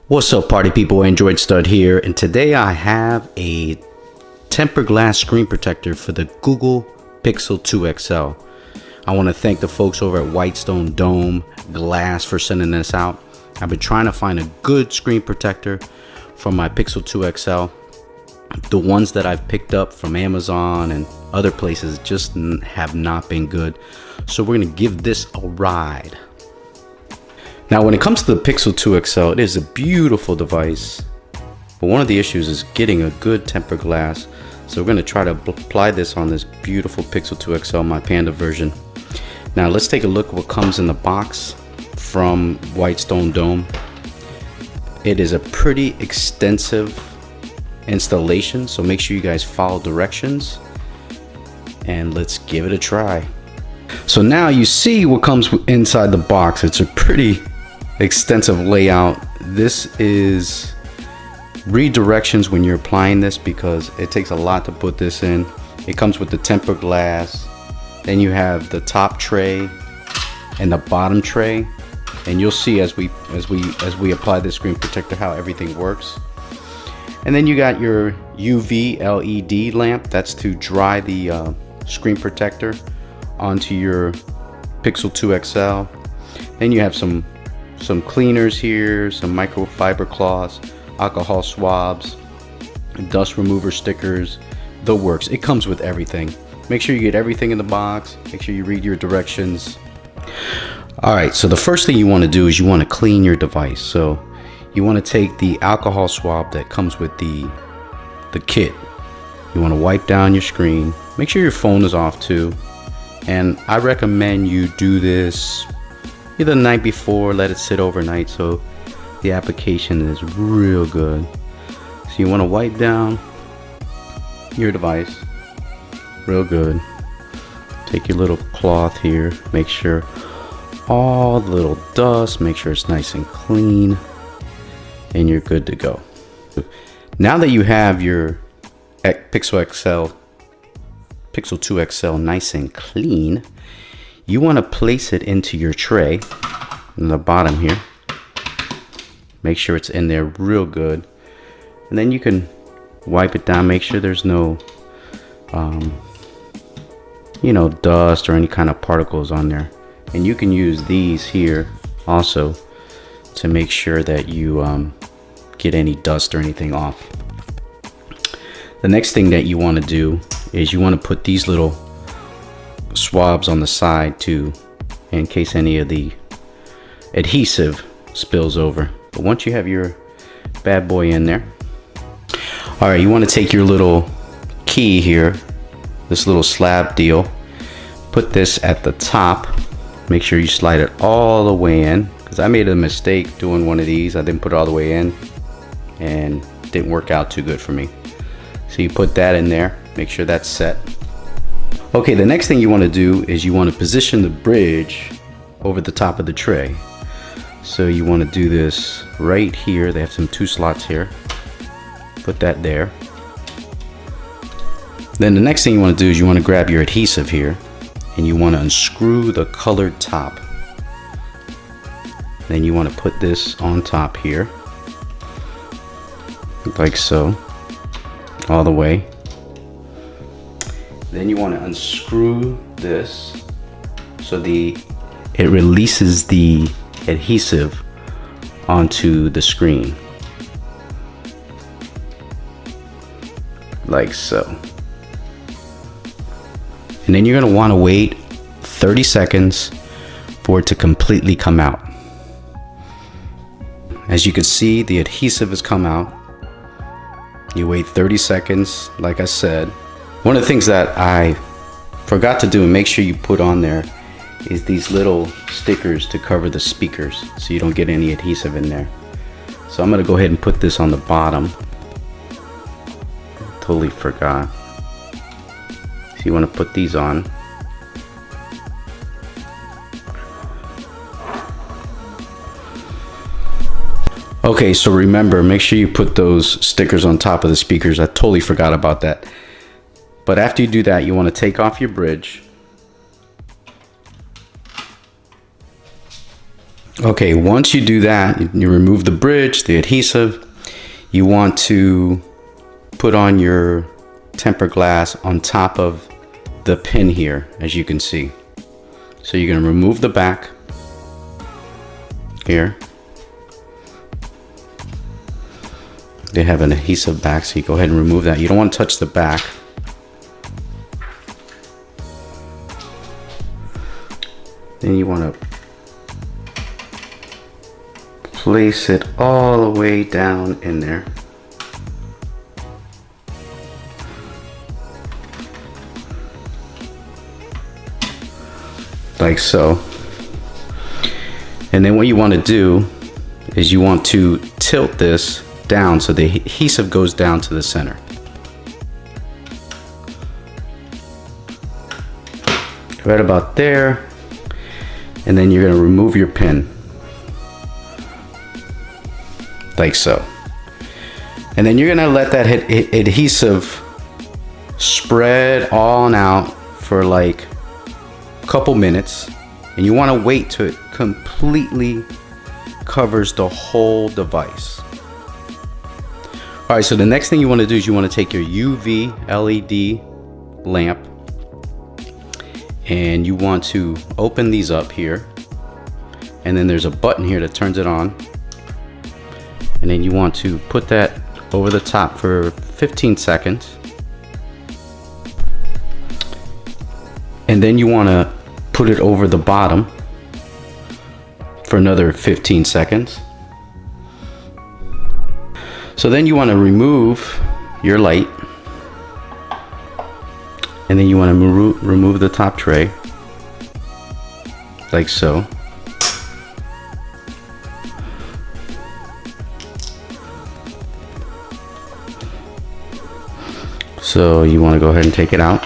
What's up, party people? Android Stud here, and today I have a tempered glass screen protector for the Google Pixel 2 XL. I want to thank the folks over at Whitestone Dome Glass for sending this out. I've been trying to find a good screen protector for my Pixel 2 XL. The ones that I've picked up from Amazon and other places just have not been good. So we're going to give this a ride. Now, when it comes to the Pixel 2 XL, it is a beautiful device, but one of the issues is getting a good tempered glass. So we're going to try to apply this on this beautiful Pixel 2 XL, my Panda version. Now let's take a look at what comes in the box from Whitestone Dome. It is a pretty extensive installation, so make sure you guys follow directions and let's give it a try. So now you see what comes inside the box. It's a pretty extensive layout. This is redirections when you're applying this because it takes a lot to put this in. It comes with the tempered glass, then you have the top tray and the bottom tray, and you'll see as we apply this screen protector how everything works. And then you got your UV LED lamp. That's to dry the screen protector onto your Pixel 2 XL. Then you have some cleaners here, some microfiber cloths, alcohol swabs, dust remover stickers, the works. It comes with everything. Make sure you get everything in the box. Make sure you read your directions. Alright, so the first thing you want to do is you want to clean your device. So you want to take the alcohol swab that comes with the kit. You want to wipe down your screen. Make sure your phone is off too. And I recommend you do this either the night before, let it sit overnight so the application is real good. So you want to wipe down your device real good. Take your little cloth here, make sure all the little dust, make sure it's nice and clean, and you're good to go. Now that you have your Pixel 2 XL nice and clean, you want to place it into your tray in the bottom here. Make sure it's in there real good, and then you can wipe it down. Make sure there's no dust or any kind of particles on there. And you can use these here also to make sure that you get any dust or anything off. The next thing that you want to do is you want to put these little swabs on the side too, in case any of the adhesive spills over. But once you have your bad boy in there, all right, you want to take your little key here, this little slab deal, put this at the top. Make sure you slide it all the way in, because I made a mistake doing one of these. I didn't put it all the way in and it didn't work out too good for me. So you put that in there, make sure that's set. Okay, the next thing you want to do is you want to position the bridge over the top of the tray. So you want to do this right here. They have some 2 slots here. Put that there. Then the next thing you want to do is you want to grab your adhesive here and you want to unscrew the colored top. Then you want to put this on top here, like so, all the way. Then you want to unscrew this so it releases the adhesive onto the screen, like so. And then you're going to want to wait 30 seconds for it to completely come out. As you can see, the adhesive has come out. You wait 30 seconds, like I said. One of the things that I forgot to do and make sure you put on there is these little stickers to cover the speakers so you don't get any adhesive in there. So I'm going to go ahead and put this on the bottom. Totally forgot. So you want to put these on. Okay, so remember, make sure you put those stickers on top of the speakers. I totally forgot about that. But after you do that, you want to take off your bridge. Okay, once you do that, you remove the bridge, the adhesive. You want to put on your tempered glass on top of the pin here, as you can see. So you're going to remove the back here. They have an adhesive back, so you go ahead and remove that. You don't want to touch the back. Then you want to place it all the way down in there. Like so. And then what you want to do is you want to tilt this down so the adhesive goes down to the center. Right about there. And then you're going to remove your pin. Like so. And then you're going to let that adhesive spread on out for like a couple minutes. And you want to wait till it completely covers the whole device. Alright, so the next thing you want to do is you want to take your UV LED lamp and you want to open these up here, and then there's a button here that turns it on, and then you want to put that over the top for 15 seconds, and then you want to put it over the bottom for another 15 seconds. So then you want to remove your light, and then you want to remove the top tray, like so. So you want to go ahead and take it out.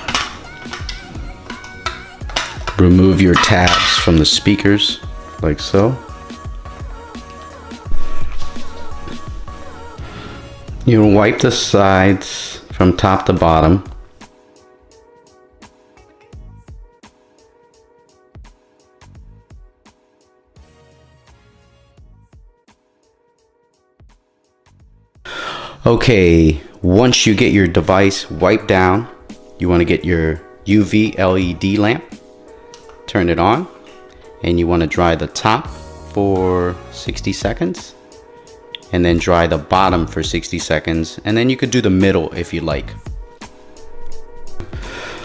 Remove your tabs from the speakers, like so. You wipe the sides from top to bottom. Okay, once you get your device wiped down, you want to get your UV LED lamp, turn it on, and you want to dry the top for 60 seconds. And then dry the bottom for 60 seconds, and then you could do the middle if you like.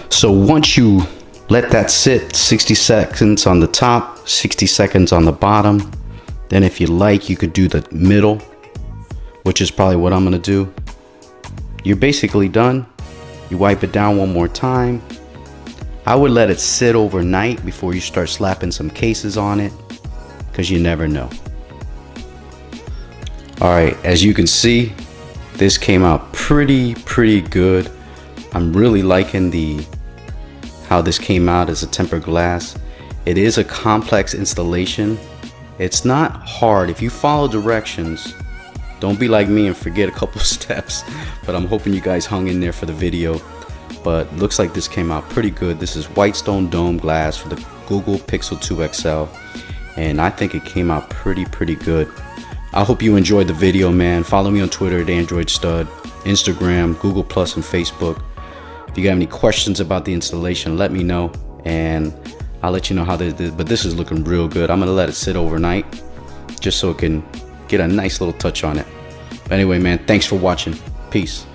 So once you let that sit 60 seconds on the top, 60 seconds on the bottom, then if you like, you could do the middle, which is probably what I'm gonna do. You're basically done. You wipe it down one more time. I would let it sit overnight before you start slapping some cases on it, because you never know. Alright, as you can see, this came out pretty good. I'm really liking how this came out as a tempered glass. It is a complex installation. It's not hard. If you follow directions, don't be like me and forget a couple steps. But I'm hoping you guys hung in there for the video. But looks like this came out pretty good. This is Whitestone Dome glass for the Google Pixel 2 XL. And I think it came out pretty good. I hope you enjoyed the video, man. Follow me on Twitter at AndroidStud, Instagram, Google Plus, and Facebook. If you got any questions about the installation, let me know, and I'll let you know how this is. But this is looking real good. I'm gonna let it sit overnight, just so it can get a nice little touch on it. But anyway, man, thanks for watching. Peace.